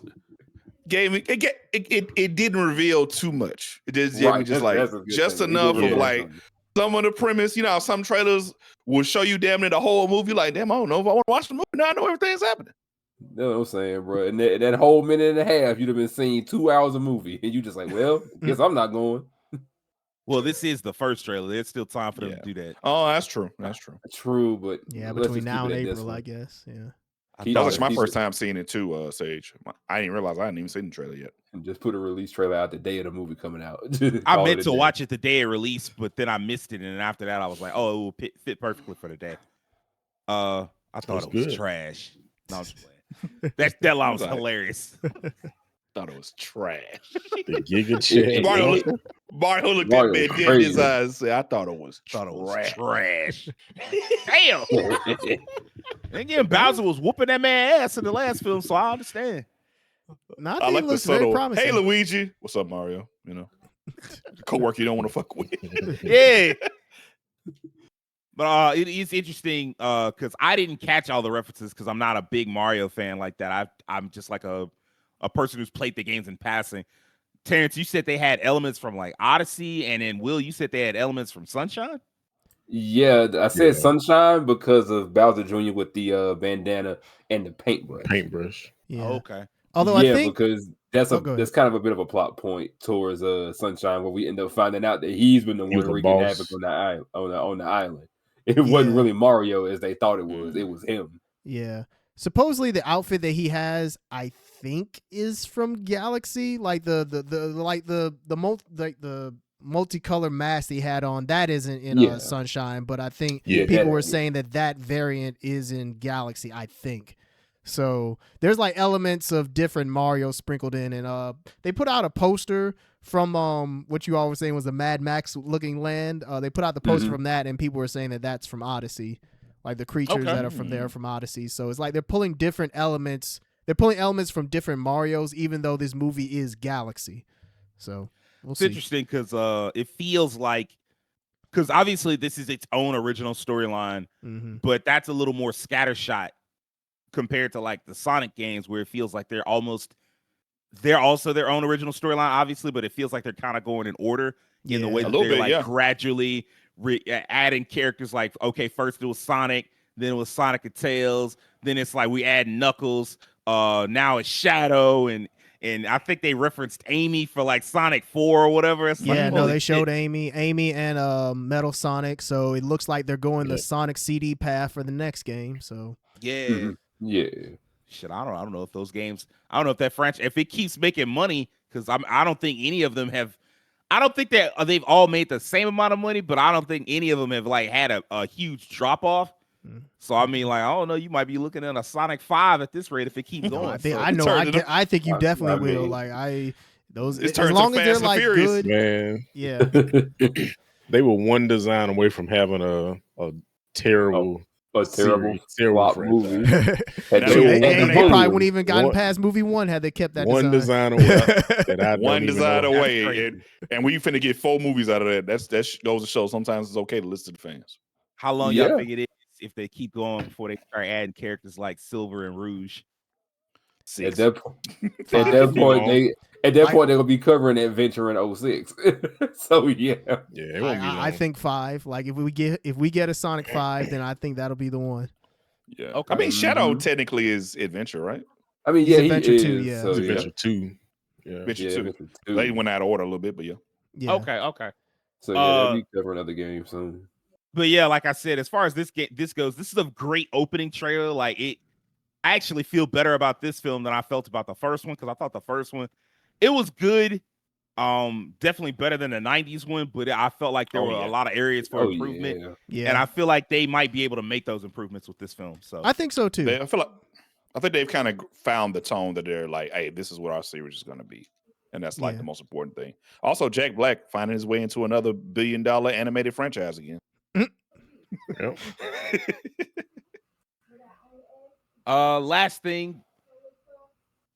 Gave me it didn't reveal too much. It just gave me Right, just that's a good just thing. It enough didn't of reveal like something. some of the premise. You know, some trailers will show you damn near the whole movie. Like, damn, I don't know if I want to watch the movie. Now I know everything's happening. You know what I'm saying, bro? And that whole minute and a half, you'd have been seeing 2 hours of movie, and you just like, well, guess I'm not going. Well, this is the first trailer. There's still time for them to do that. Oh, that's true. That's true. True, but Yeah, let's between just now keep and it at this April, one. I guess. Yeah. That was actually my first time seeing it too, Sage. I didn't realize I hadn't even seen the trailer yet. And just put a release trailer out the day of the movie coming out. I meant to watch it the day it released, but then I missed it, and after that, I was like, "Oh, it will fit perfectly for the day." I thought it was trash. No, I'm just playing. That line was hilarious. Thought it was trash. The Giga Chad. Mario looked at me and did his eyes and said, I thought it was trash. Damn. And again, Bowser was whooping that man ass in the last film, so I understand. No, I like the looks very subtle, promising. hey, Luigi. What's up, Mario? You know, the co-worker you don't want to fuck with. Yeah. But it is interesting because I didn't catch all the references because I'm not a big Mario fan like that. I'm just like a person who's played the games in passing. Terrence, you said they had elements from like Odyssey, and then Will, you said they had elements from Sunshine? Yeah, I said Sunshine because of Bowser Jr. with the bandana and the paintbrush. Yeah. Oh, okay. Although I think because that's kind of a bit of a plot point towards Sunshine, where we end up finding out that he's been the one wreaking havoc on the island. It wasn't really Mario as they thought it was. It was him. Yeah. Supposedly the outfit that he has, I think, is from Galaxy. Like the multicolor mask he had on, that isn't in Sunshine, but I think people were saying that variant is in Galaxy, I think. So there's like elements of different Mario sprinkled in, and they put out a poster from what you always saying was a Mad Max looking land. They put out the poster from that, and people were saying that that's from Odyssey, like the creatures that are from there from Odyssey. So it's like they're pulling different elements. They're pulling elements from different Marios, even though this movie is Galaxy. So It's interesting because it feels like, because obviously this is its own original storyline, but that's a little more scattershot compared to like the Sonic games, where it feels like they're also their own original storyline, obviously, but it feels like they're kind of going in order in the way that they're gradually adding characters. Like, okay, first it was Sonic, then it was Sonic and Tails, then it's like we add Knuckles, now it's Shadow, and I think they referenced Amy for like Sonic 4 or whatever. It's they showed Amy and Metal Sonic, so it looks like they're going the Sonic CD path for the next game. So yeah. Shit, I don't know if those games. I don't know if that franchise, if it keeps making money, because I don't think any of them have. I don't think that they've all made the same amount of money, but I don't think any of them have like had a huge drop off. So I mean, like, I don't know. You might be looking at a Sonic 5 at this rate if it keeps going. I think you definitely will. Like as long as they're like Furious. good, man. Yeah. They were one design away from having a terrible. Terrible movie. They probably wouldn't even gotten past movie 1 had they kept that one design away. One design away, and we finna get 4 movies out of that. That goes to show sometimes it's okay to listen to the fans. How long y'all think it is if they keep going before they start adding characters like Silver and Rouge? 6. At that point, they're gonna be covering Adventure in 06. So I think 5. Like if we get a Sonic 5, then I think that'll be the one. Yeah. Okay. I mean, Shadow technically is Adventure, right? I mean, he's Adventure 2. Yeah. So, Adventure 2. Yeah. Adventure 2. They went out of order a little bit, but yeah. Okay. So they'll be covering other games soon. But yeah, like I said, as far as this goes, this is a great opening trailer. Like I actually feel better about this film than I felt about the first one, because I thought the first one, it was good, definitely better than the 90s one, but I felt like there were a lot of areas for improvement. Yeah. And I feel like they might be able to make those improvements with this film. So I think so too. I think they've kind of found the tone that they're like, hey, this is what our series is going to be. And that's like the most important thing. Also, Jack Black finding his way into another $1 billion animated franchise again. Last thing,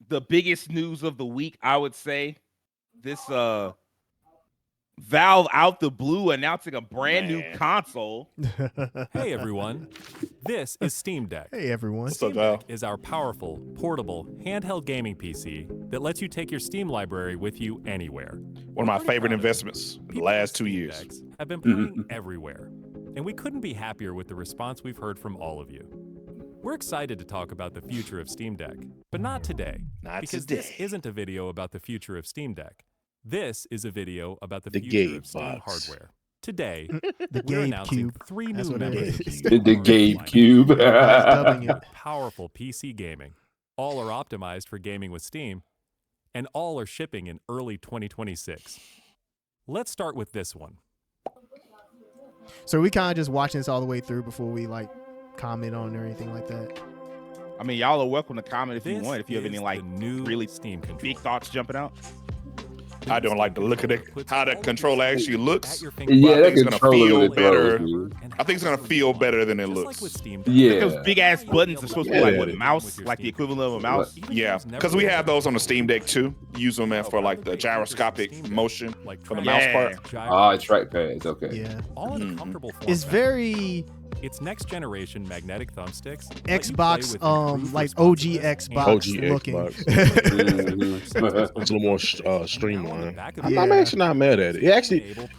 the biggest news of the week, I would say. This Valve out the blue announcing a brand new console. Hey everyone, this is Steam Deck. Hey everyone. What's up, Steam Val? Deck is our powerful, portable, handheld gaming PC that lets you take your Steam library with you anywhere. One of my favorite investments in the last 2 years. Decks have been playing everywhere, and we couldn't be happier with the response we've heard from all of you. We're excited to talk about the future of Steam Deck, but not today. Because this isn't a video about the future of Steam Deck. This is a video about the future of Steam hardware. Today, we're announcing 3 new members of the Steam The hardware GameCube. powerful PC gaming. All are optimized for gaming with Steam, and all are shipping in early 2026. Let's start with this one. So we kind of just watching this all the way through before we like comment on or anything like that. I mean, y'all are welcome to comment if you This want. If you have any is like the new really Steam controller. big thoughts jumping out. I don't like the look of it, how the controller actually looks. Yeah, I that think it's gonna controller feel really better. throws me. I think it's gonna feel better than it Just like looks. with Steam Deck. Yeah. Those big ass buttons are supposed to be like Yeah. what, mouse, like the equivalent of a mouse. Yeah, because we have those on the Steam Deck too. Use them for like the gyroscopic motion for the mouse part. Trackpads. Okay. Yeah. All in a comfortable form It's factor. very It's next generation magnetic thumbsticks. Xbox, like OG Xbox OG looking. Mhm. It's a little more streamlined. I'm Yeah. actually not mad at it.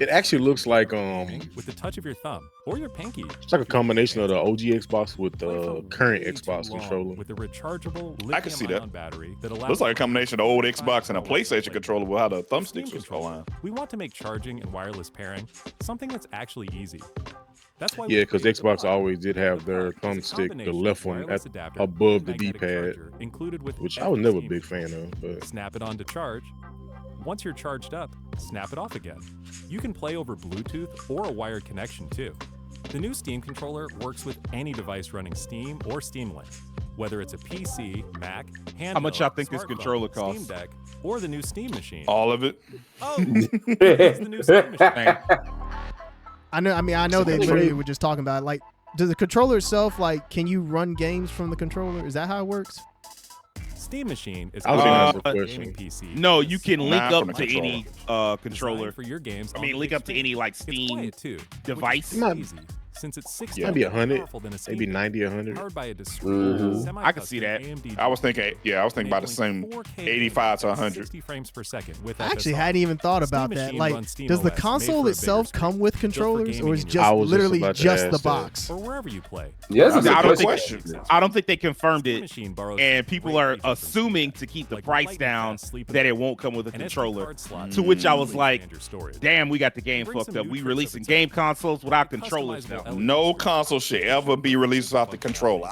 It actually looks like with the touch of your thumb or your pinky. it's like a combination of the OG Xbox with Play for the current way too Xbox long controller. with a rechargeable I can see that. lithium-ion battery that allows Looks like a combination of the old Xbox and a like PlayStation controller with how the Steam thumbsticks was controller. going. We want to make charging and wireless pairing something that's actually easy. That's why Yeah, because Xbox always did have their thumbstick, the left one above the D-pad, included with which I was never a every big Steam fan of. But Snap it on to charge. Once you're charged up, snap it off again. You can play over Bluetooth or a wired connection too. The new Steam controller works with any device running Steam or Steam Link, whether it's a PC, Mac, handheld, How much y'all think this smartphone, controller costs? Steam Deck, or the new Steam machine. All of it. Oh, it's the new Steam machine. I know they literally were just talking about it. Like, does the controller itself, like, can you run games from the controller? Is that how it works? Steam machine is I was a thinking that's a gaming question. PC. No, you can link Nah, up from to the any Designed controller. for your games. I on mean, the link big up to screen. any like It's Steam quiet, too, device. which is easy, since it's 6 might be times 100, powerful than a Steam maybe Deck, 90, 100. powered by a discrete Mhm. I can see that. AMD I was thinking about the same 85 to 100. 60 frames per second with I actually FSR. hadn't even thought about Steam that. machine Like, runs Steam does the OS, made console for a itself bigger come screen, with just for controllers, or gaming is in your just I was just literally about to just ask the that. box? or wherever you play. Yeah, that's a I good don't think- question. I don't think they confirmed Steam it, machine borrows and people great are features from Steam assuming Deck, to keep the like price lightning down fast sleep that it won't come with a and SD controller. card slot To which I was easily like, expand your storage. damn, we got the game It brings fucked some up. new We tricks of releasing its game own. consoles without Like controllers customizable now. LED No console should ever be released without the controller.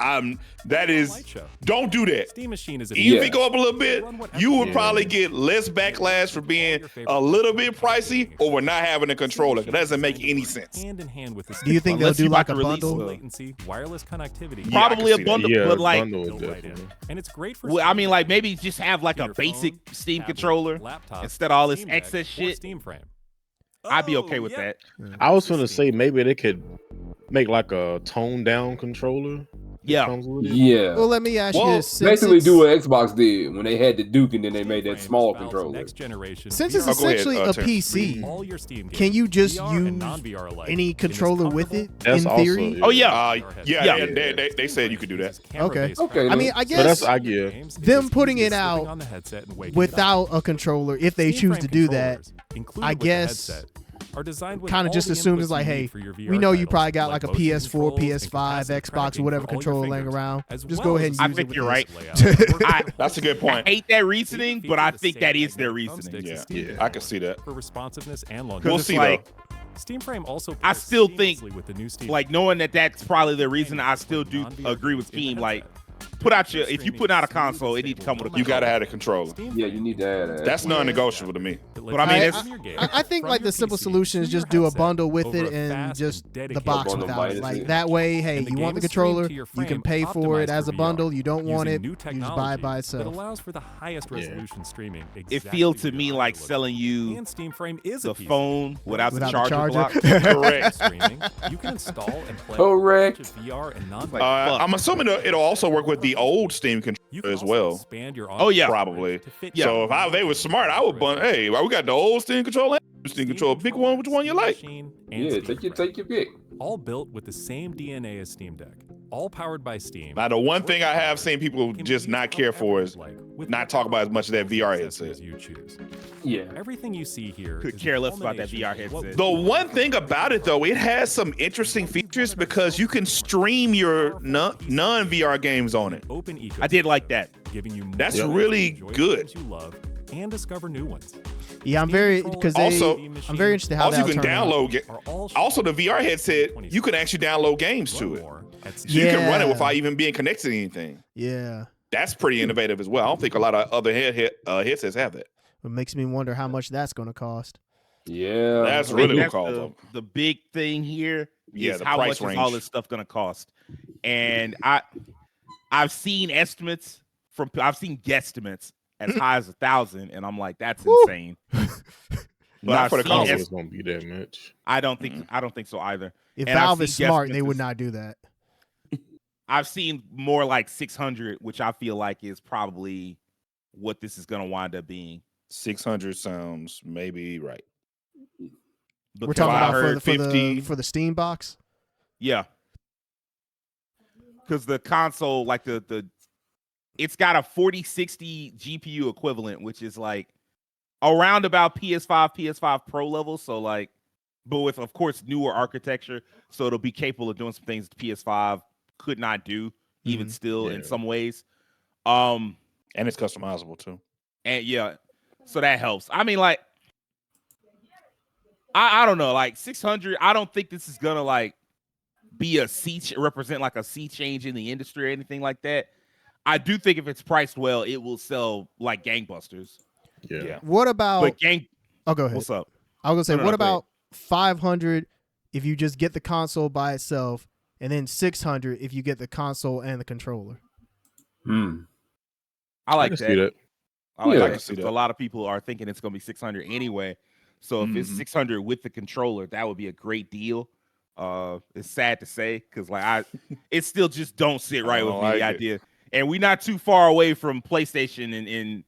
That is, Light show. don't do that. Steam machine is a Even if Yeah. it go up a little bit, you would Yeah. probably get less backlash for being a little bit pricey over not having a controller. That doesn't make any sense. Hand in hand with the Do you think they'll Unless do you like about a to release bundle? latency, wireless connectivity, Yeah, I can Probably a see that. bundle, Yeah, but like, bundle built right in. definitely. And it's great for well, I mean, streaming like maybe just have like to a your basic phone, Steam tablet, controller laptop, instead of all this Steam Deck, excess or shit. Steam Frame. I'd be okay Oh, with yep. that. I was gonna say maybe they could make like a toned down controller. that Yeah. comes with it. Yeah. Well, let me ask you Well, this: since Basically, it's, do what Xbox did when they had the Duke and then they made that Steam small Frame is controller. Next generation since it's Oh, go ahead, essentially a Tim. PC, all your Steam games, can you just VR and use non-VR alike, any in this controller with it? comfortable- That's in also- theory. yeah. Oh yeah. Yeah, Yeah. they said you could do that. Okay. Okay, I mean, then. I So that's guess them putting it out without a controller, if they choose to do that, I guess kind of just assume it's like, hey, we know you probably got like a PS4, PS5, Xbox, or whatever controller laying around. Just go ahead and use I it. think with you're this. right. That's a good I point. hate that reasoning, but I think that is their reasoning. Yeah, I can see that. for responsiveness and We'll longevity. see like, Steam Frame also I pairs still think, seamlessly with the new Steam Like knowing that that's probably the reason, I still do agree with Team. Like, put out your if you put out a console, it needs to come with a You controller. gotta have a controller. Yeah, you need to add that. That's non-negotiable to me. But I mean, it's- I think like the simple solution is just do a bundle with it and just the box Bundle without it. minus Like it. that way, hey, And the you want the game is streamed controller, to your you can frame, pay for it optimized as a for bundle. VR, You don't want using it, new you just buy it technology by that itself. allows for the highest resolution streaming. It exactly feels to to your me eye like level. selling you And Steam Frame is the a PC. phone without the Without the charger block. charger. Correct. Streaming, you can install and play Correct. a bunch of VR and non Like, fuck. I'm assuming it'll also work with the old Steam controller. You can as also well. expand your probably. to fit So if they were smart, I would bun. Hey, we got the old Steam controller and Steam controller. Pick one, which one you like. Yeah, take your pick. All built with the same DNA as Steam Deck. All powered by Steam. Now, the one thing I have seen people just not care for is not talk about as much of that VR headset. You choose. Yeah. Everything you see here could care less about that VR headset. The one thing about it, though, it has some interesting features because you can stream your non-VR games on it. Open I did like that. Giving you That's really good. You love and discover new ones. Yeah, I'm very I'm very interested how also that you can download. Also, the VR headset, you can actually download games to it. So you can run it without even being connected to anything. Yeah, that's pretty innovative as well. I don't think a lot of other headsets have that. It makes me wonder how much that's going to cost. Yeah, that's really what costs. The big thing here is the how price much range. is all this stuff going to cost. And I've seen estimates I've seen guesstimates as high as 1,000, and I'm like, that's insane. But not for the console, it's gonna be that much. I don't think so either. If Valve is smart, they would not do that. I've seen more like 600, which I feel like is probably what this is going to wind up being. 600 sounds maybe right. We're talking about for the Steam box. Yeah, because the console, like it's got a 4060 GPU equivalent, which is like around about PS5 Pro level. So like, but with of course newer architecture, so it'll be capable of doing some things the PS5 could not do, even still in some ways. And it's customizable too. And yeah, so that helps. I mean, like, I don't know, like 600. I don't think this is gonna like be represent like a sea change in the industry or anything like that. I do think if it's priced well, it will sell like gangbusters. Yeah. What about? Oh, go ahead. What's up? I was gonna say, what about 500 if you just get the console by itself, and then 600 if you get the console and the controller? I like that. See that. I like that. A lot of people are thinking it's gonna be 600 anyway. So if it's 600 with the controller, that would be a great deal. It's sad to say because like it still just don't sit right with me, the idea. And we're not too far away from PlayStation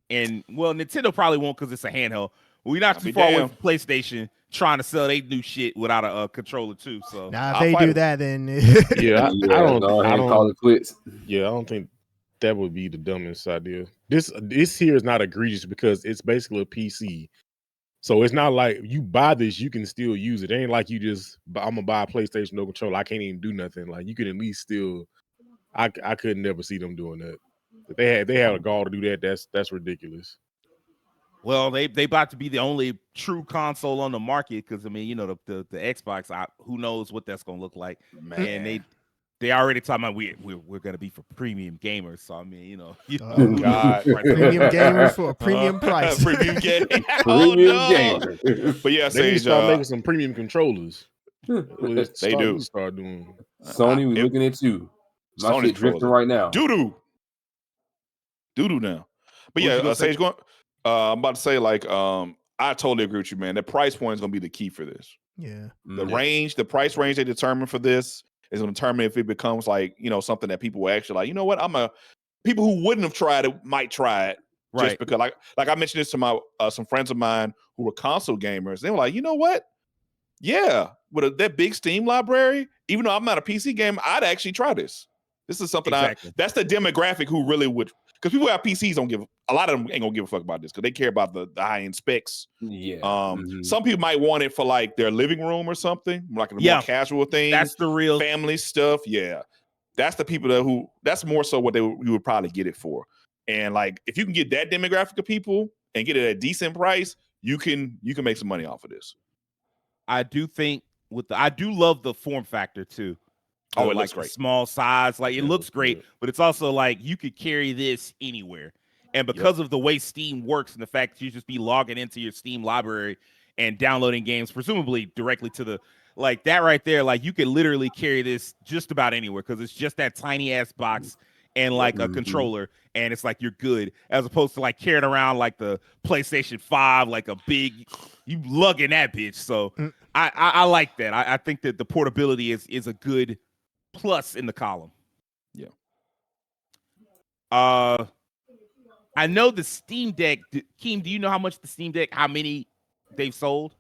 and well, Nintendo probably won't because it's a handheld. We're not too far away from PlayStation trying to sell their new shit without a controller too. So now if they do that, then I don't call it quits. Yeah, I don't think that would be the dumbest idea. This here is not egregious because it's basically a PC. So it's not like you buy this, you can still use it. It ain't like you just I'm gonna buy a PlayStation no controller. I can't even do nothing. Like you can at least still. I could never see them doing that. If they had a gall to do that, that's ridiculous. Well, they about to be the only true console on the market because I mean, you know, the Xbox, who knows what that's gonna look like. Man. And they already talking about we're gonna be for premium gamers. So I mean, you know God, premium gamers for a premium price. Premium game. Premium gamers. But yeah, they need to start making some premium controllers. They do start doing. Sony, we're looking at you. My shit drifting right now. Doo doo now. But yeah, Sage going. I'm about to say like I totally agree with you, man. The price point is gonna be the key for this. Yeah. The price range they determine for this is gonna determine if it becomes like, you know, something that people will actually like, you know what, people who wouldn't have tried it might try it. Right. Just because like I mentioned this to my some friends of mine who were console gamers. They were like, you know what? Yeah, with that big Steam library, even though I'm not a PC gamer, I'd actually try this. This is something that's the demographic who really would, because people who have PCs a lot of them ain't gonna give a fuck about this because they care about the high-end specs. Yeah. Some people might want it for like their living room or something, like a more casual thing. That's the real family stuff. Yeah. That's the people that's more so what you would probably get it for. And like if you can get that demographic of people and get it at a decent price, you can make some money off of this. I do think I do love the form factor too. Oh, it like looks great. Small size, like it looks great, but it's also like you could carry this anywhere. And because of the way Steam works and the fact that you just be logging into your Steam library and downloading games, presumably directly to the like that right there, like you could literally carry this just about anywhere because it's just that tiny ass box and like a controller, and it's like you're good, as opposed to like carrying around like the PlayStation 5, like a big, you lugging that bitch. So I like that. I think that the portability is a good plus in the column. Yeah. I know the Steam Deck. Keem, do you know how much the Steam Deck? How many they've sold?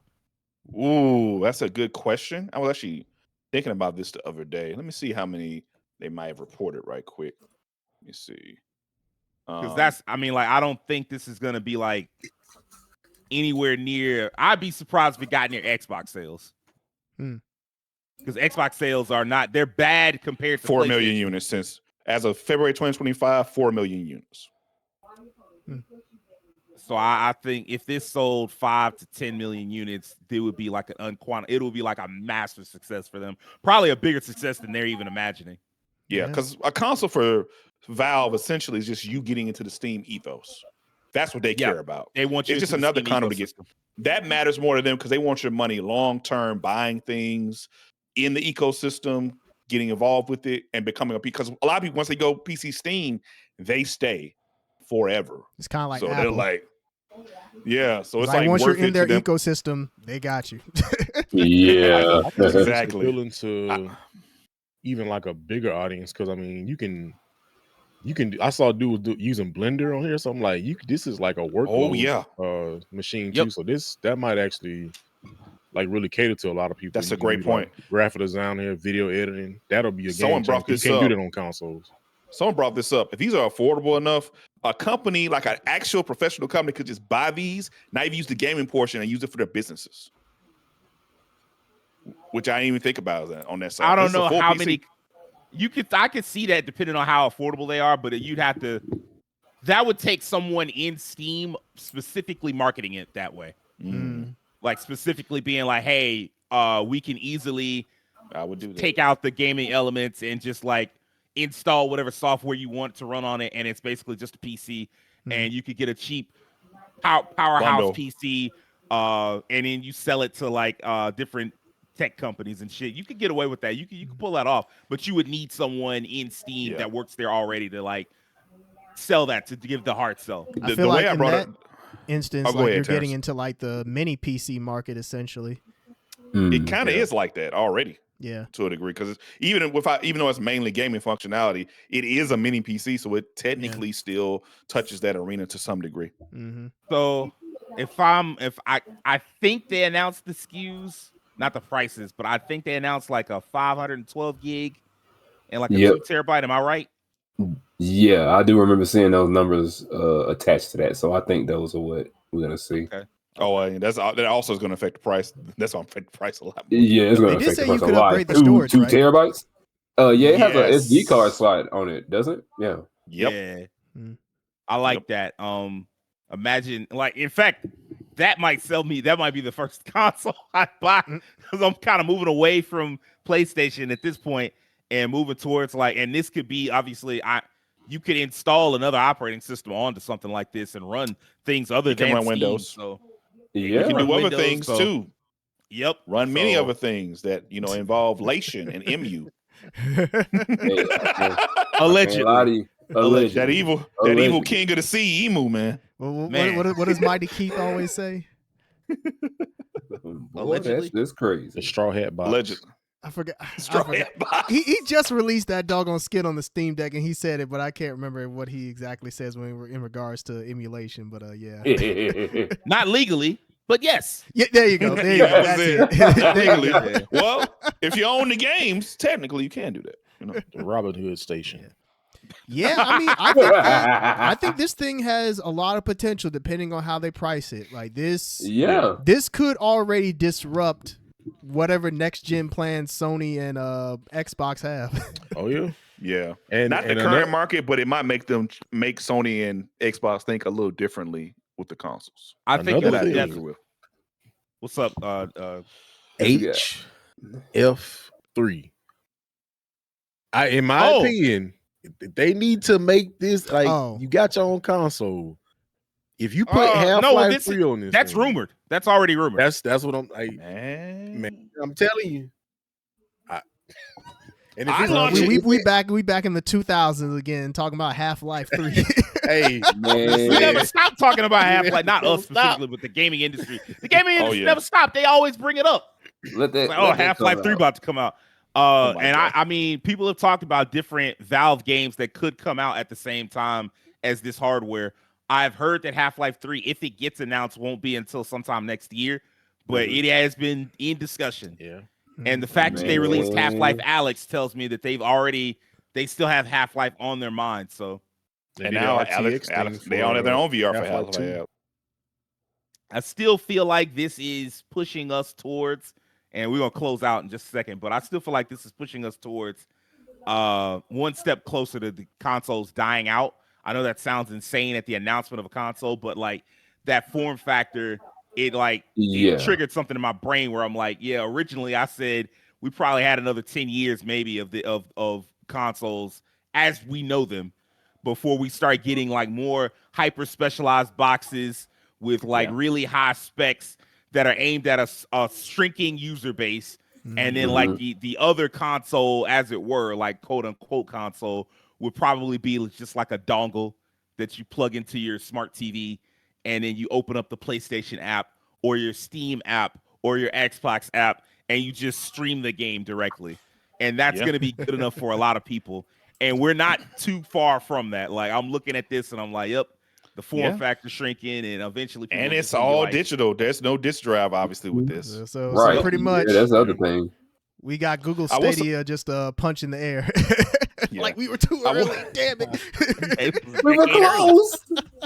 Ooh, that's a good question. I was actually thinking about this the other day. Let me see how many they might have reported right quick. Let me see. Because I don't think this is gonna be like anywhere near. I'd be surprised if it got near Xbox sales. Because Xbox sales they're bad compared to 4 million units since as of February 2025, 4 million units. So I think if this sold 5 to 10 million units, it would be like it would be like a massive success for them. Probably a bigger success than they're even imagining. Yeah, because a console for Valve essentially is just you getting into the Steam ethos. That's what they care about. They want you. It's just another condom to get. That matters more to them because they want your money long term, buying things in the ecosystem, getting involved with it, and becoming because a lot of people once they go PC Steam, they stay forever. It's kind of like so Apple. they're like, yeah. So it's like once you're worth in it their to them. ecosystem, they got you. Yeah, exactly. Appealing to even like a bigger audience because I mean you can. I saw a dude using Blender on here, so I'm like, this is like a workload machine too. So that might actually like really cater to a lot of people. That's a great point. Like graphic design here, video editing. That'll be a Someone game brought changer. this You can't up. do that on consoles. Someone brought this up. If these are affordable enough, a company like an actual professional company could just buy these, not even use the gaming portion, and use it for their businesses. Which I didn't even think about on that side. I don't know how many. I could see that depending on how affordable they are, but you'd have to. That would take someone in Steam specifically marketing it that way, like specifically being like, "Hey, we can easily take out the gaming elements and just like install whatever software you want to run on it, and it's basically just a PC, and you could get a cheap powerhouse Bundle. PC, and then you sell it to like different tech companies and shit. You could get away with that. You could pull that off, but you would need someone in Steam that works there already to like sell that to give the hard sell. I feel like in that instance, like you're getting into like the mini PC market essentially. It kind of is like that already. Yeah, to a degree, because even though it's mainly gaming functionality, it is a mini PC, so it technically still touches that arena to some degree. So I think they announced the SKUs, not the prices, but I think they announced like a 512 gig and like a 2 terabyte. Am I right? Yeah, I do remember seeing those numbers attached to that. So I think those are what we're gonna see. Okay. Oh, and that also is going to affect the price. That's going to affect the price a lot more. Yeah, it's going to affect the price a lot. Upgrade the storage, 2 right? terabytes. Yeah, it has a SD card slot on it, doesn't it? Yeah. Yep. Yeah. I like that. Imagine, like, in fact, that might sell me. That might be the first console I buy because I'm kind of moving away from PlayStation at this point and moving towards and this could be obviously you could install another operating system onto something like this and run things other than run Steam, Windows. So you can do other things too. Yep. Run many other things that involve Lation and MU. Allegedly. That evil king of the sea, Emu, man. What does Mighty Keith always say? Allegedly, that's crazy. The straw hat box. Allegedly. I forgot. Hat box. He just released that doggone skit on the Steam Deck, and he said it, but I can't remember what he exactly says when in regards to emulation. But yeah, not legally. But yes. Yeah, there you go. There you go. That's it. Legally. Well, if you own the games, technically you can do that. The Robin Hood station. Yeah, I mean, I think this thing has a lot of potential depending on how they price it. Like this, this could already disrupt whatever next gen plans Sony and Xbox have. Oh yeah, yeah. And not the current market, but it might make Sony and Xbox think a little differently with the consoles. I think that I agree with. What's up? HF3. In my opinion, they need to make this you got your own console. If you put Half-Life 3 on this, that's rumored. That's already rumored. That's what I'm like. Man, I'm telling you. And we back in the 2000s again, talking about Half-Life 3. Hey, man. We never stop talking about Half-Life. Not us specifically, but the gaming industry. The gaming industry never stopped. They always bring it up. Half-Life 3 about to come out. And I mean, people have talked about different Valve games that could come out at the same time as this hardware. I've heard that Half-Life 3, if it gets announced, won't be until sometime next year, but it has been in discussion. Yeah. And the fact that they released Half-Life Alyx tells me that they still have Half-Life on their mind. So, and now Alyx, they all have their own VR for Half-Life. I still feel like this is pushing us towards, and we're gonna close out in just a second, but I still feel like this is pushing us towards one step closer to the consoles dying out. I know that sounds insane at the announcement of a console, but like that form factor, it triggered something in my brain where I'm like, yeah, originally I said we probably had another 10 years maybe of consoles as we know them before we start getting like more hyper specialized boxes with like really high specs that are aimed at a shrinking user base. And then like the other console, as it were, like quote unquote console, would probably be just like a dongle that you plug into your smart TV, and then you open up the PlayStation app or your Steam app or your Xbox app, and you just stream the game directly. And that's going to be good enough for a lot of people. And we're not too far from that. Like I'm looking at this and I'm like, yep, the form factor shrinking, and eventually and it's all digital. There's no disc drive, obviously, with this. So pretty much, that's the other thing. We got Google Stadia just a punch in the air. Like we were too early. Damn it. We were close.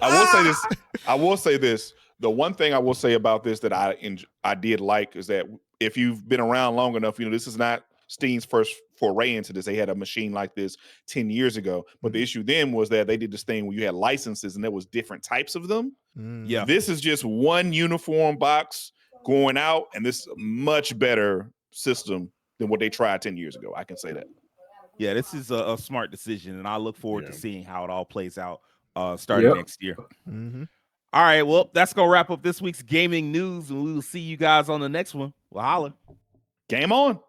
I will say this. The one thing I will say about this that I did like is that if you've been around long enough, this is not Steam's first foray into this. They had a machine like this 10 years ago. But the issue then was that they did this thing where you had licenses and there was different types of them. Yeah. This is just one uniform box going out, and this is a much better system than what they tried 10 years ago. I can say that. Yeah, this is a smart decision, and I look forward to seeing how it all plays out starting next year. All right, well, that's going to wrap up this week's gaming news, and we will see you guys on the next one. Well, holla. Game on.